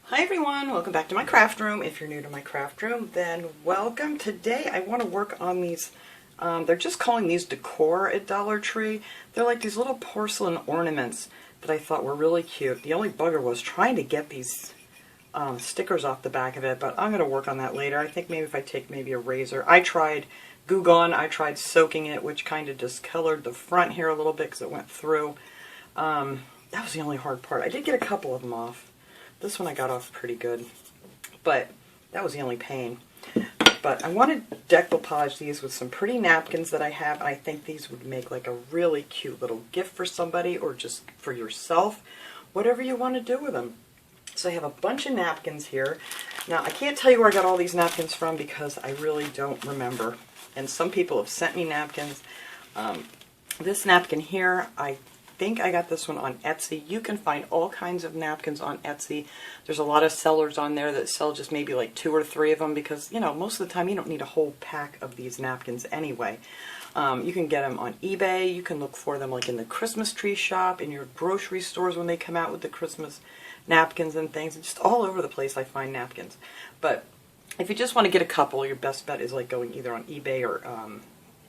Hi everyone, welcome back to my craft room. If you're new to my craft room, then welcome. Today I want to work on these, they're just calling these decor at Dollar Tree. They're like these little porcelain ornaments that I thought were really cute. The only bugger was trying to get these stickers off the back of it, but I'm going to work on that later. I think maybe if I take maybe a razor. I tried Goo Gone, I tried soaking it, which kind of discolored the front here a little bit because it went through. That was the only hard part. I did get a couple of them off. This one I got off pretty good, but that was the only pain. But I wanted to decoupage these with some pretty napkins that I have, and I think these would make like a really cute little gift for somebody or just for yourself, whatever you want to do with them. So I have a bunch of napkins here. Now I can't tell you where I got all these napkins from because I really don't remember. And some people have sent me napkins. This napkin here, I think I got this one on Etsy. You can find all kinds of napkins on Etsy. There's a lot of sellers on there that sell just maybe like 2 or 3 of them because, you know, most of the time you don't need a whole pack of these napkins anyway. You can get them on eBay. You can look for them like in the Christmas tree shop, in your grocery stores when they come out with the Christmas napkins and things. And just all over the place I find napkins. But if you just want to get a couple, your best bet is like going either on eBay or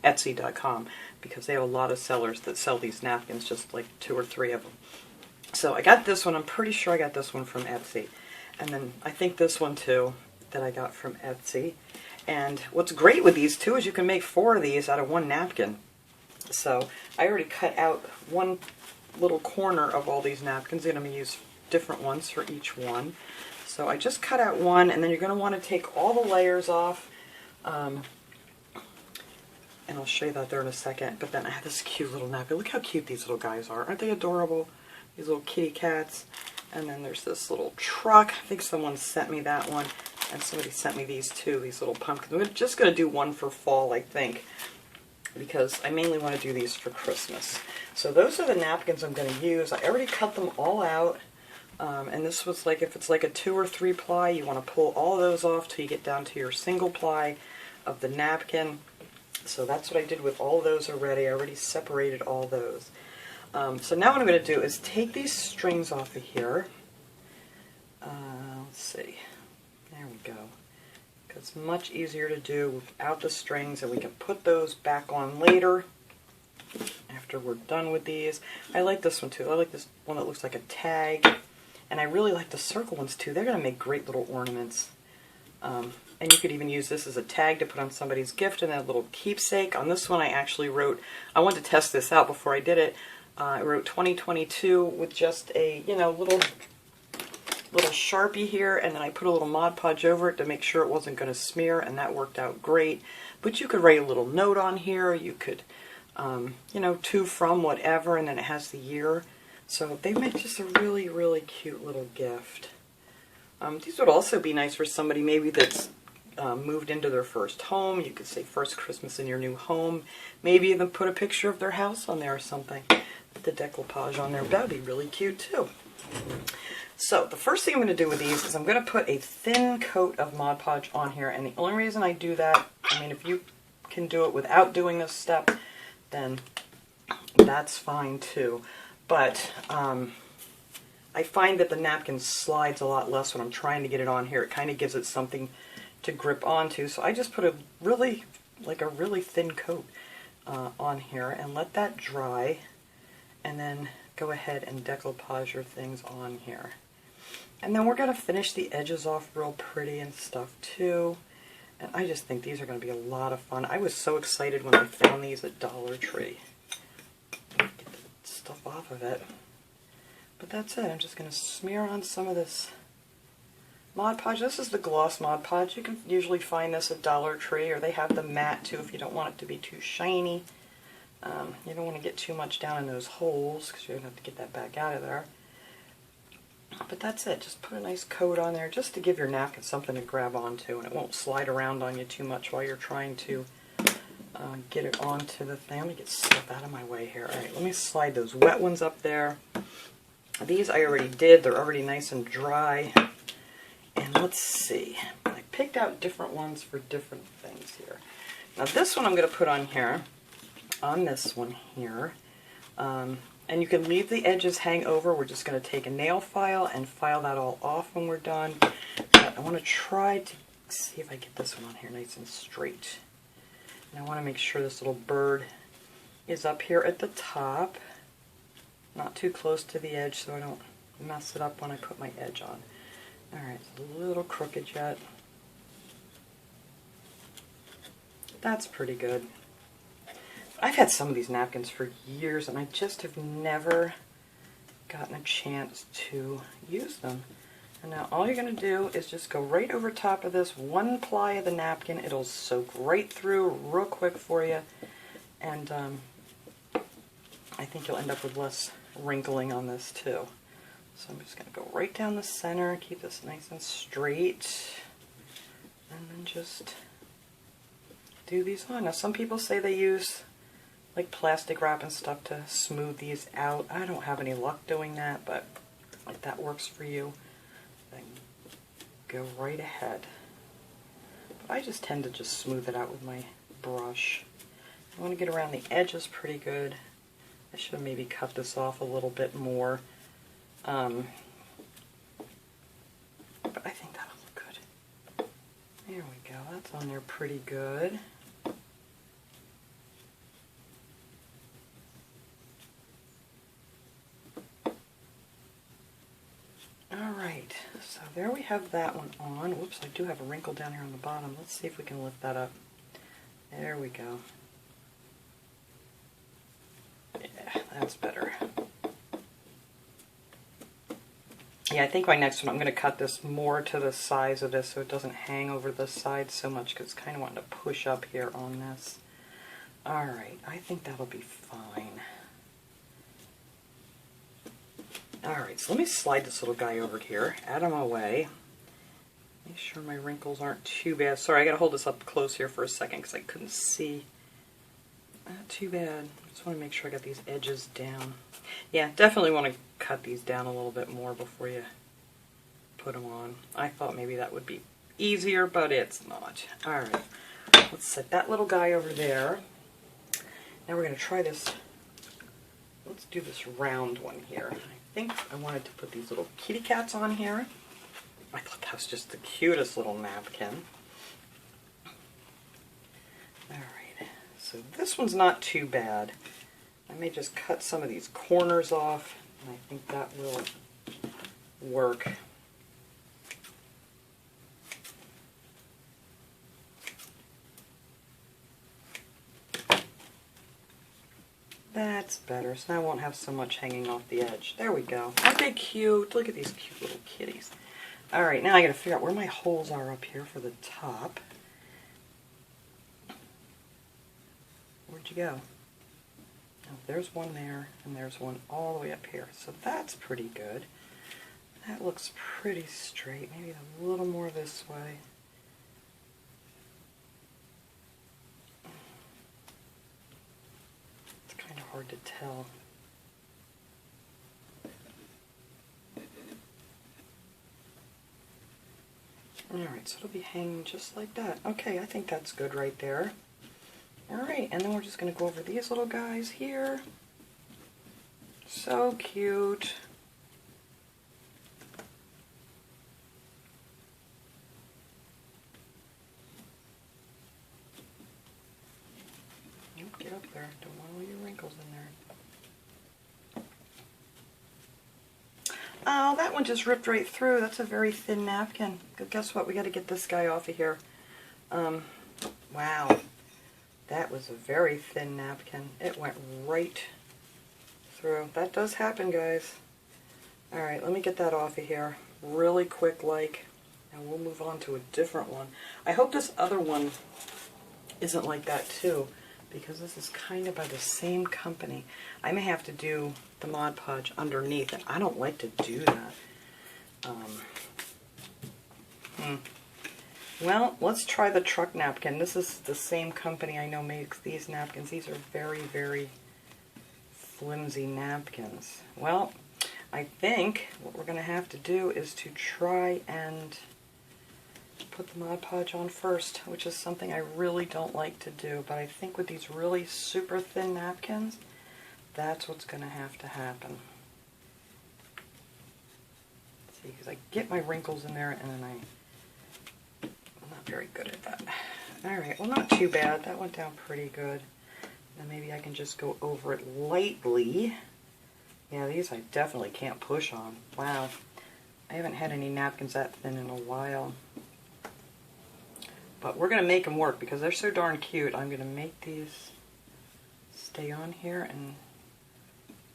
Etsy.com, because they have a lot of sellers that sell these napkins, just like 2 or 3 of them. So I got this one. I'm pretty sure I got this one from Etsy. And then I think this one too that I got from Etsy. And what's great with these too is you can make 4 of these out of 1 napkin. So I already cut out one little corner of all these napkins, and I'm going to use different ones for each one. So I just cut out one, and then you're going to want to take all the layers off. And I'll show you that there in a second. But then I have this cute little napkin. Look how cute these little guys are. Aren't they adorable? These little kitty cats. And then there's this little truck. I think someone sent me that one. And somebody sent me these too, these little pumpkins. I'm just going to do one for fall, I think, because I mainly want to do these for Christmas. So those are the napkins I'm going to use. I already cut them all out. And this was like, if it's like a 2 or 3 ply, you want to pull all those off till you get down to your single ply of the napkin. So that's what I did with all those already. I already separated all those. So now what I'm going to do is take these strings off of here. Let's see. There we go. It's much easier to do without the strings, and we can put those back on later after we're done with these. I like this one too. I like this one that looks like a tag. And I really like the circle ones too. They're going to make great little ornaments. And you could even use this as a tag to put on somebody's gift, and a little keepsake. On this one I actually wrote, I wanted to test this out before I did it. I wrote 2022 with just a, you know, little Sharpie here, and then I put a little Mod Podge over it to make sure it wasn't going to smear, and that worked out great. But you could write a little note on here. You could, you know, to, from, whatever, and then it has the year. So they make just a really, really cute little gift. These would also be nice for somebody maybe that's moved into their first home. You could say first Christmas in your new home. Maybe even put a picture of their house on there or something. Put the decoupage on there. That would be really cute too. So the first thing I'm going to do with these is I'm going to put a thin coat of Mod Podge on here. And the only reason I do that, I mean, if you can do it without doing this step, then that's fine too. But I find that the napkin slides a lot less when I'm trying to get it on here. It kind of gives it something to grip onto. So I just put a really thin coat on here and let that dry, and then go ahead and decoupage your things on here. And then we're going to finish the edges off real pretty and stuff too. And I just think these are going to be a lot of fun. I was so excited when I found these at Dollar Tree. Get the stuff off of it. But that's it. I'm just going to smear on some of this Mod Podge. This is the gloss Mod Podge. You can usually find this at Dollar Tree, or they have the matte too if you don't want it to be too shiny. You don't want to get too much down in those holes because you're going to have to get that back out of there. But that's it. Just put a nice coat on there just to give your napkin something to grab onto, and it won't slide around on you too much while you're trying to get it onto the thing. Let me get stuff out of my way here. Alright, let me slide those wet ones up there. These I already did. They're already nice and dry. And let's see. I picked out different ones for different things here. Now this one I'm going to put on here, on this one here. And you can leave the edges hang over. We're just going to take a nail file and file that all off when we're done. But I want to try to see if I get this one on here nice and straight. And I want to make sure this little bird is up here at the top. Not too close to the edge so I don't mess it up when I put my edge on. Alright, it's a little crooked yet. That's pretty good. I've had some of these napkins for years and I just have never gotten a chance to use them. And now all you're going to do is just go right over top of this one ply of the napkin. It'll soak right through real quick for you. And I think you'll end up with less wrinkling on this too. So I'm just going to go right down the center, keep this nice and straight, and then just do these on. Now some people say they use like plastic wrap and stuff to smooth these out. I don't have any luck doing that, but if that works for you, then go right ahead. But I just tend to just smooth it out with my brush. I want to get around the edges pretty good. I should have maybe cut this off a little bit more. But I think that'll look good. There we go. That's on there pretty good. Alright, so there we have that one on. Whoops, I do have a wrinkle down here on the bottom. Let's see if we can lift that up. There we go. Yeah, that's better. Yeah, I think my next one I'm going to cut this more to the size of this so it doesn't hang over the side so much because it's kind of wanting to push up here on this. Alright, I think that'll be fine. Alright, so let me slide this little guy over here, out of my way. Make sure my wrinkles aren't too bad. Sorry, I gotta hold this up close here for a second because I couldn't see. Not too bad. Just want to make sure I got these edges down. Yeah, definitely want to cut these down a little bit more before you put them on. I thought maybe that would be easier, but it's not. Alright, let's set that little guy over there. Now we're going to try this. Let's do this round one here. I think I wanted to put these little kitty cats on here. I thought that was just the cutest little napkin. Alright, so this one's not too bad. I may just cut some of these corners off, and I think that will work. That's better, so now I won't have so much hanging off the edge. There we go. Aren't they cute? Look at these cute little kitties. Alright, now I gotta figure out where my holes are up here for the top. Where'd you go? Oh, there's one there, and there's one all the way up here. So that's pretty good. That looks pretty straight. Maybe a little more this way. It's kind of hard to tell. Alright, so it'll be hanging just like that. Okay, I think that's good right there. Alright, and then we're just going to go over these little guys here. So cute. Nope, get up there. Don't want all your wrinkles in there. Oh, that one just ripped right through. That's a very thin napkin. Guess what? We got to get this guy off of here. Wow. That was a very thin napkin. It went right through. That does happen, guys. Alright, let me get that off of here really quick like, and we'll move on to a different one. I hope this other one isn't like that too, because this is kind of by the same company. I may have to do the Mod Podge underneath, and I don't like to do that. Well, let's try the truck napkin. This is the same company I know makes these napkins. These are very, very flimsy napkins. Well, I think what we're going to have to do is to try and put the Mod Podge on first, which is something I really don't like to do. But I think with these really super thin napkins, that's what's going to happen. See, because I get my wrinkles in there and then I'm not very good at that. Alright, well not too bad. That went down pretty good. And maybe I can just go over it lightly. Yeah, these I definitely can't push on. Wow. I haven't had any napkins that thin in a while. But we're going to make them work because they're so darn cute. I'm going to make these stay on here and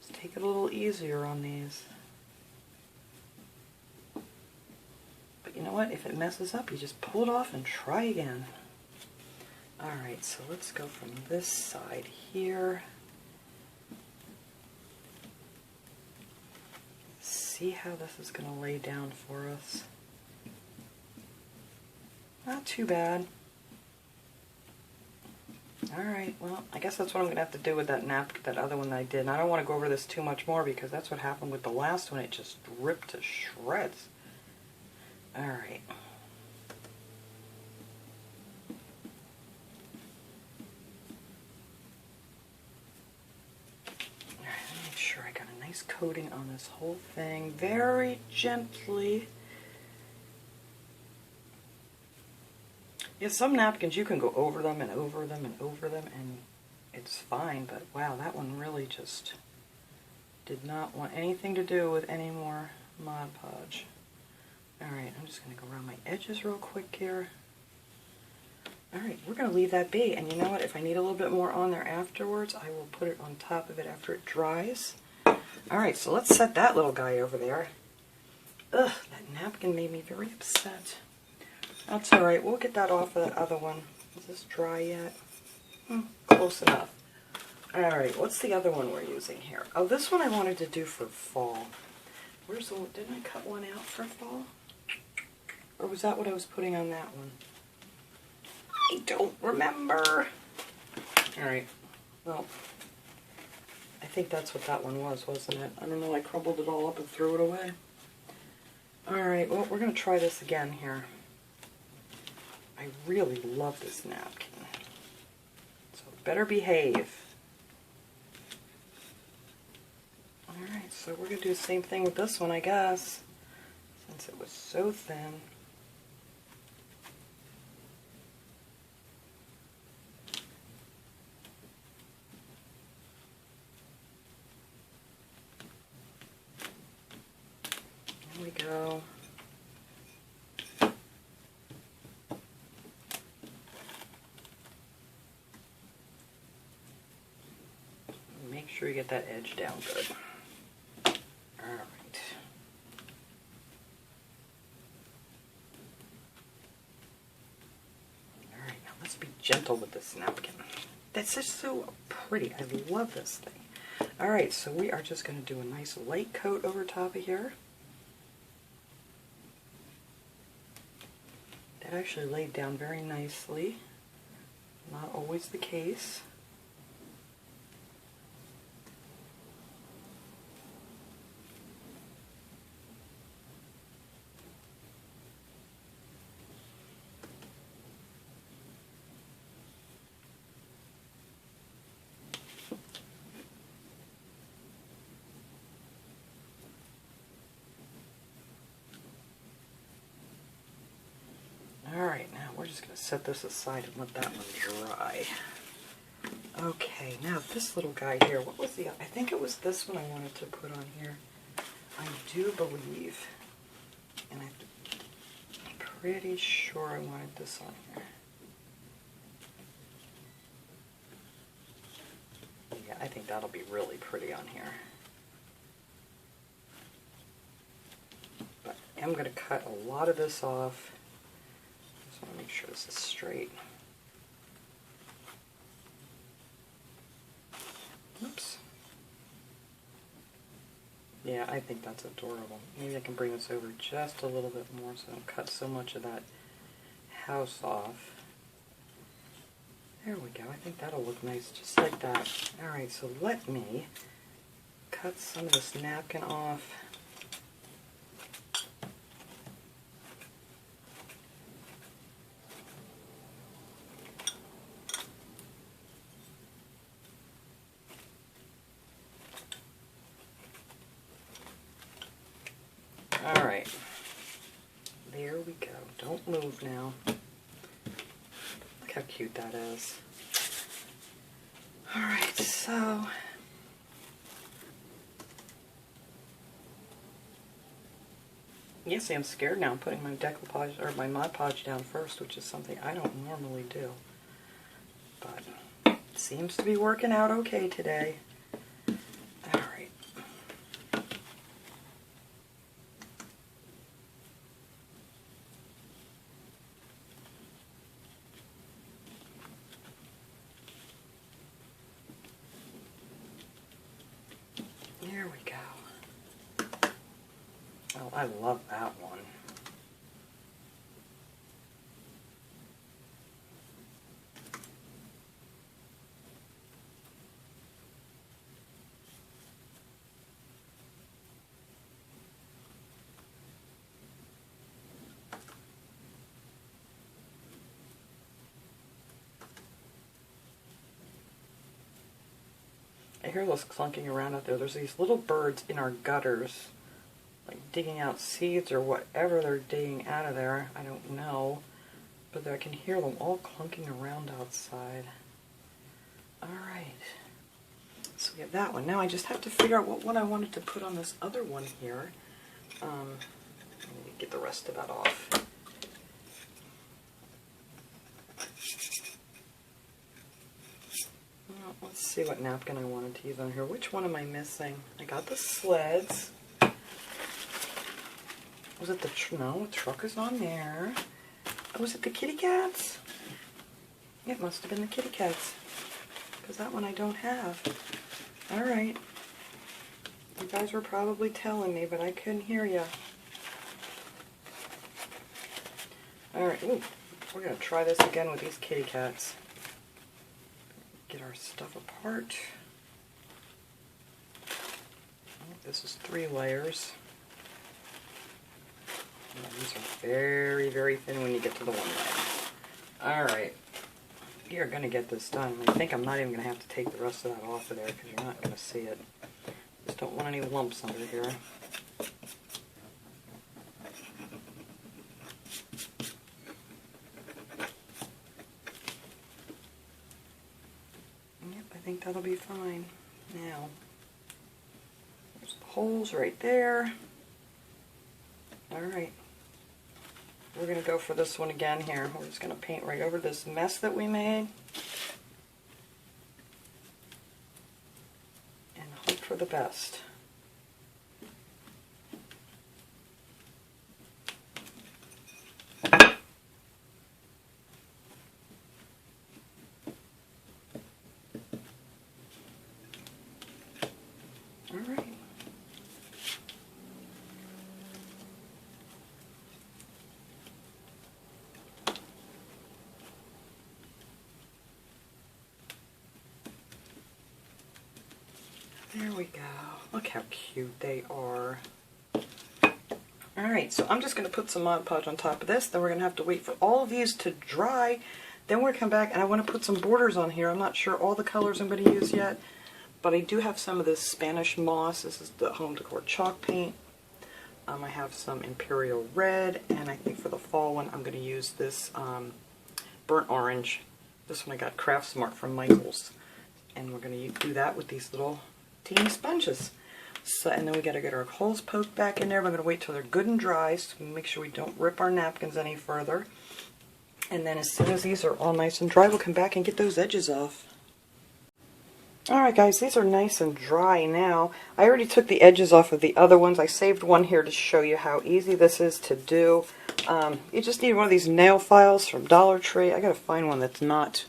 just take it a little easier on these. But you know what? If it messes up, you just pull it off and try again. Alright, so let's go from this side here. See how this is going to lay down for us. Not too bad. Alright, well, I guess that's what I'm going to have to do with that other one that I did. And I don't want to go over this too much more because that's what happened with the last one. It just ripped to shreds. Alright. Make sure I got a nice coating on this whole thing. Very gently. Yeah, some napkins you can go over them and over them and over them and it's fine, but wow, that one really just did not want anything to do with any more Mod Podge. Alright, I'm just going to go around my edges real quick here. Alright, we're going to leave that be, and you know what, if I need a little bit more on there afterwards, I will put it on top of it after it dries. Alright, so let's set that little guy over there. Ugh, that napkin made me very upset. That's alright, we'll get that off of that other one. Is this dry yet? Close enough. Alright, what's the other one we're using here? Oh, this one I wanted to do for fall. Where's the one? Didn't I cut one out for fall? Or was that what I was putting on that one? I don't remember. Alright, well, I think that's what that one was, wasn't it? I don't know, I crumbled it all up and threw it away. Alright, well, we're going to try this again here. I really love this napkin. So better behave. Alright, so we're going to do the same thing with this one, I guess, since it was so thin. There we go. Make sure you get that edge down good. Alright. Alright, now let's be gentle with this napkin. That's just so pretty. I love this thing. Alright, so we are just going to do a nice light coat over top of here. That actually laid down very nicely. Not always the case. Alright, now we're just going to set this aside and let that one dry. Okay, now this little guy here, what was the, I think it was this one I wanted to put on here. I do believe, and I'm pretty sure I wanted this on here. Yeah, I think that'll be really pretty on here. But I'm going to cut a lot of this off. Just want to make sure this is straight. Oops. Yeah, I think that's adorable. Maybe I can bring this over just a little bit more so I don't cut so much of that house off. There we go. I think that'll look nice just like that. Alright, so let me cut some of this napkin off. move now. Look how cute that is. Alright, so you see, I'm scared now. I'm putting my decoupage or my Mod Podge down first, which is something I don't normally do. But it seems to be working out okay today. Alright. There we go. Oh, I love that one. I hear those clunking around out there. There's these little birds in our gutters, like digging out seeds or whatever they're digging out of there. I don't know, but I can hear them all clunking around outside. Alright, so we have that one. Now I just have to figure out what one I wanted to put on this other one here. Let me get the rest of that off. Well, let's see what napkin I wanted to use on here. Which one am I missing? I got the sleds. Was it the no, the truck is on there. Oh, was it the kitty cats? It must have been the kitty cats, because that one I don't have. Alright. You guys were probably telling me, but I couldn't hear you. Alright, we're going to try this again with these kitty cats. Get our stuff apart. Oh, this is 3 layers. Oh, these are very, very thin when you get to the 1 layer. Alright. We are going to get this done. I think I'm not even going to have to take the rest of that off of there because you're not going to see it. Just don't want any lumps under here. Yep, I think that'll be fine. Now, there's the holes right there. Alright. We're going to go for this one again here. We're just going to paint right over this mess that we made. And hope for the best. Alright. There we go. Look how cute they are. Alright, so I'm just going to put some Mod Podge on top of this. Then we're going to have to wait for all of these to dry. Then we're going to come back and I want to put some borders on here. I'm not sure all the colors I'm going to use yet. But I do have some of this Spanish moss. This is the home decor chalk paint. I have some Imperial Red. And I think for the fall one I'm going to use this burnt orange. This one I got Craft Smart from Michaels. And we're going to do that with these little teeny sponges. So, and then we got to get our holes poked back in there. We're going to wait till they're good and dry so we make sure we don't rip our napkins any further. And then as soon as these are all nice and dry, we'll come back and get those edges off. Alright guys, these are nice and dry now. I already took the edges off of the other ones. I saved one here to show you how easy this is to do. You just need one of these nail files from Dollar Tree. I gotta find one that's not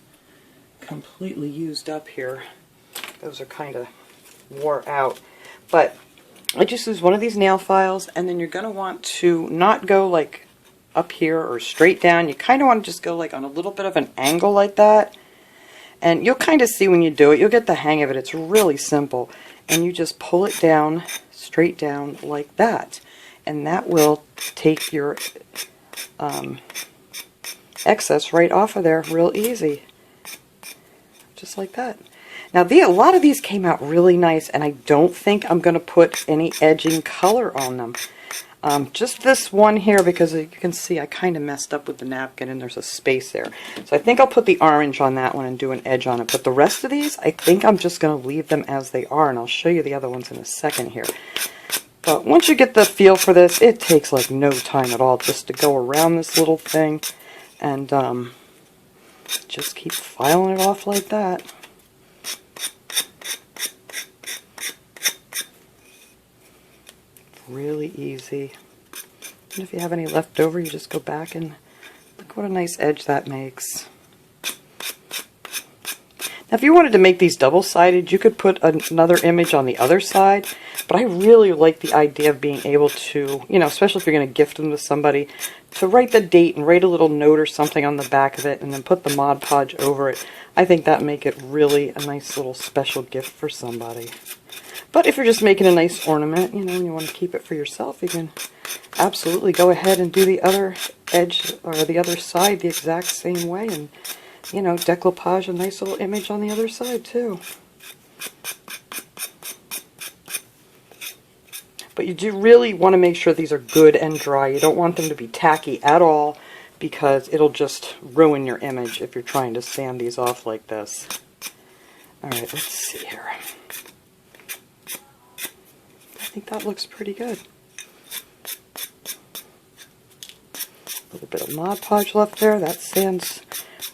completely used up here. Those are kind of wore out. But I just use one of these nail files, and then you're going to want to not go like up here or straight down. You kind of want to just go like on a little bit of an angle like that. And you'll kind of see when you do it. You'll get the hang of it. It's really simple. And you just pull it down, straight down like that. And that will take your excess right off of there real easy. Just like that. Now, a lot of these came out really nice, and I don't think I'm going to put any edging color on them. Just this one here, because you can see I kind of messed up with the napkin and there's a space there. So I think I'll put the orange on that one and do an edge on it. But the rest of these, I think I'm just going to leave them as they are, and I'll show you the other ones in a second here. But once you get the feel for this, it takes like no time at all just to go around this little thing and just keep filing it off like that. Really easy. And if you have any left over, you just go back and look what a nice edge that makes. Now if you wanted to make these double-sided, you could put another image on the other side, but I really like the idea of being able to, you know, especially if you're going to gift them to somebody, to write the date and write a little note or something on the back of it and then put the Mod Podge over it. I think that make it really a nice little special gift for somebody. But if you're just making a nice ornament, you know, and you want to keep it for yourself, you can absolutely go ahead and do the other edge or the other side the exact same way and, you know, decoupage a nice little image on the other side too. But you do really want to make sure these are good and dry. You don't want them to be tacky at all, because it'll just ruin your image if you're trying to sand these off like this. Alright, let's see here. I think that looks pretty good. A little bit of Mod Podge left there. That sands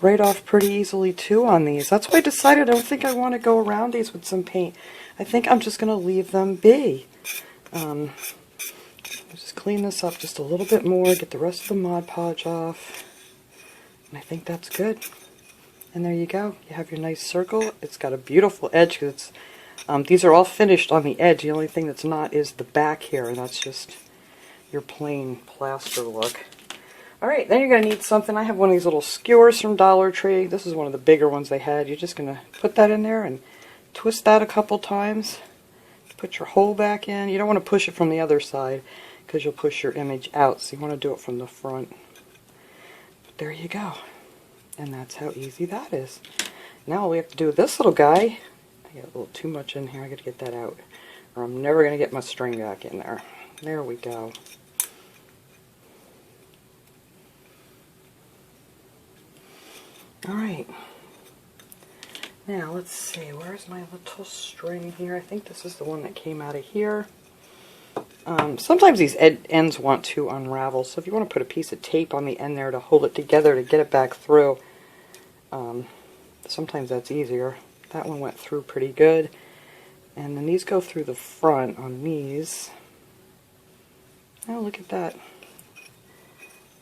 right off pretty easily too on these. That's why I decided I don't think I want to go around these with some paint. I think I'm just going to leave them be. Just clean this up just a little bit more, get the rest of the Mod Podge off, and I think that's good. And there you go. You have your nice circle. It's got a beautiful edge because it's these are all finished on the edge. The only thing that's not is the back here, and that's just your plain plaster look. Alright, then you're going to need something. I have one of these little skewers from Dollar Tree. This is one of the bigger ones they had. You're just going to put that in there and twist that a couple times. Put your hole back in. You don't want to push it from the other side because you'll push your image out, so you want to do it from the front. But there you go. And that's how easy that is. Now all we have to do with this little guy, I got a little too much in here, I got to get that out, or I'm never going to get my string back in there. There we go. Alright. Now let's see, where's my little string here? I think this is the one that came out of here. Sometimes these ends want to unravel, so if you want to put a piece of tape on the end there to hold it together to get it back through, sometimes that's easier. That one went through pretty good. And then these go through the front on these. Oh, look at that.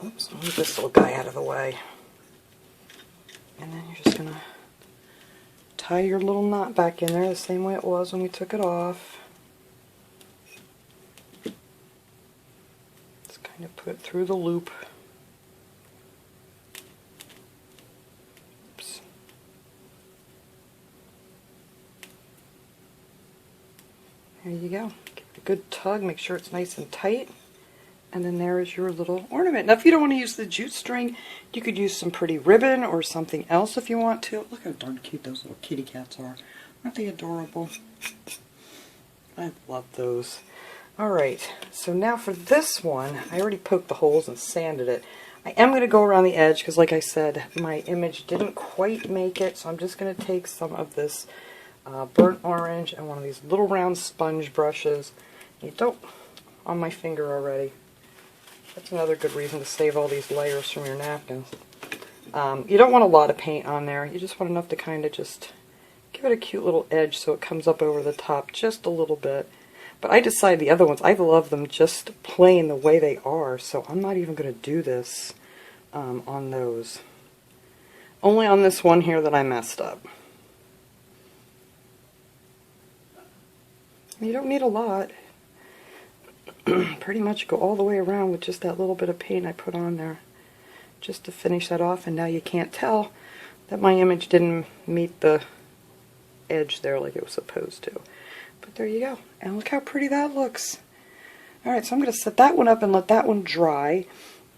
Oops, I'll move this little guy out of the way. And then you're just going to tie your little knot back in there the same way it was when we took it off. Just kind of put it through the loop. Oops. There you go. Give it a good tug, make sure it's nice and tight. And then there is your little ornament. Now if you don't want to use the jute string, you could use some pretty ribbon or something else if you want to. Look how darn cute those little kitty cats are. Aren't they adorable? I love those. Alright, so now for this one, I already poked the holes and sanded it. I am going to go around the edge because like I said, my image didn't quite make it, so I'm just going to take some of this burnt orange and one of these little round sponge brushes. You don't, on my finger already. That's another good reason to save all these layers from your napkins. You don't want a lot of paint on there. You just want enough to kind of just give it a cute little edge so it comes up over the top just a little bit. But I decided the other ones, I love them just plain the way they are, so I'm not even going to do this on those. Only on this one here that I messed up. You don't need a lot. Pretty much go all the way around with just that little bit of paint I put on there just to finish that off, and now you can't tell that my image didn't meet the edge there like it was supposed to. But there you go, and look how pretty that looks. Alright, so I'm going to set that one up and let that one dry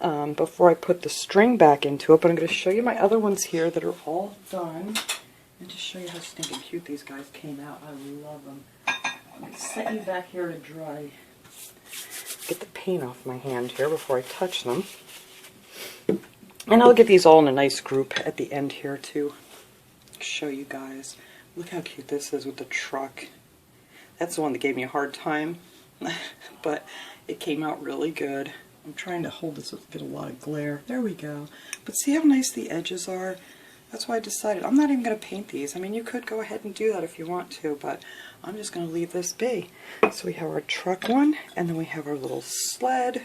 before I put the string back into it, but I'm going to show you my other ones here that are all done and just show you how stinking cute these guys came out. I love them. Let me set you back here to dry. get the paint off my hand here before I touch them. And I'll get these all in a nice group at the end here to show you guys. Look how cute this is with the truck. That's the one that gave me a hard time, but it came out really good. I'm trying to hold this so it get a lot of glare. There we go. But see how nice the edges are? That's why I decided I'm not even going to paint these. I mean, you could go ahead and do that if you want to, but I'm just going to leave this be. So we have our truck one, and then we have our little sled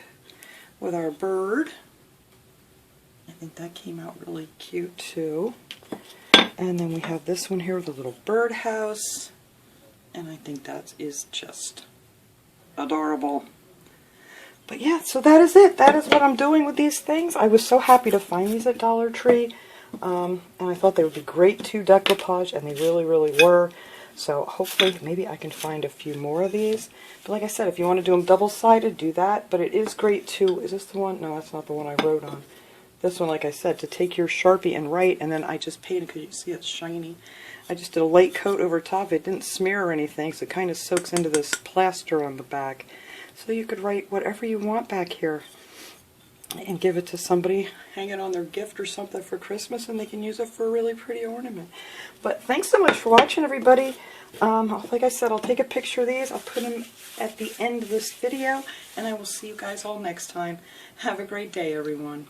with our bird. I think that came out really cute too. And then we have this one here with a little birdhouse, and I think that is just adorable. But yeah, so that is it. That is what I'm doing with these things. I was so happy to find these at Dollar Tree. And I thought they would be great to decoupage, and they really, really were. So hopefully, maybe I can find a few more of these. But like I said, if you want to do them double-sided, do that. But it is great to, is this the one? No, that's not the one I wrote on. This one, like I said, to take your Sharpie and write, and then I just painted, because you see it's shiny. I just did a light coat over top. It didn't smear or anything, so it kind of soaks into this plaster on the back. So you could write whatever you want back here and give it to somebody, hang it on their gift or something for Christmas, and they can use it for a really pretty ornament. But thanks so much for watching, everybody. Like I said, I'll take a picture of these. I'll put them at the end of this video, and I will see you guys all next time. Have a great day, everyone.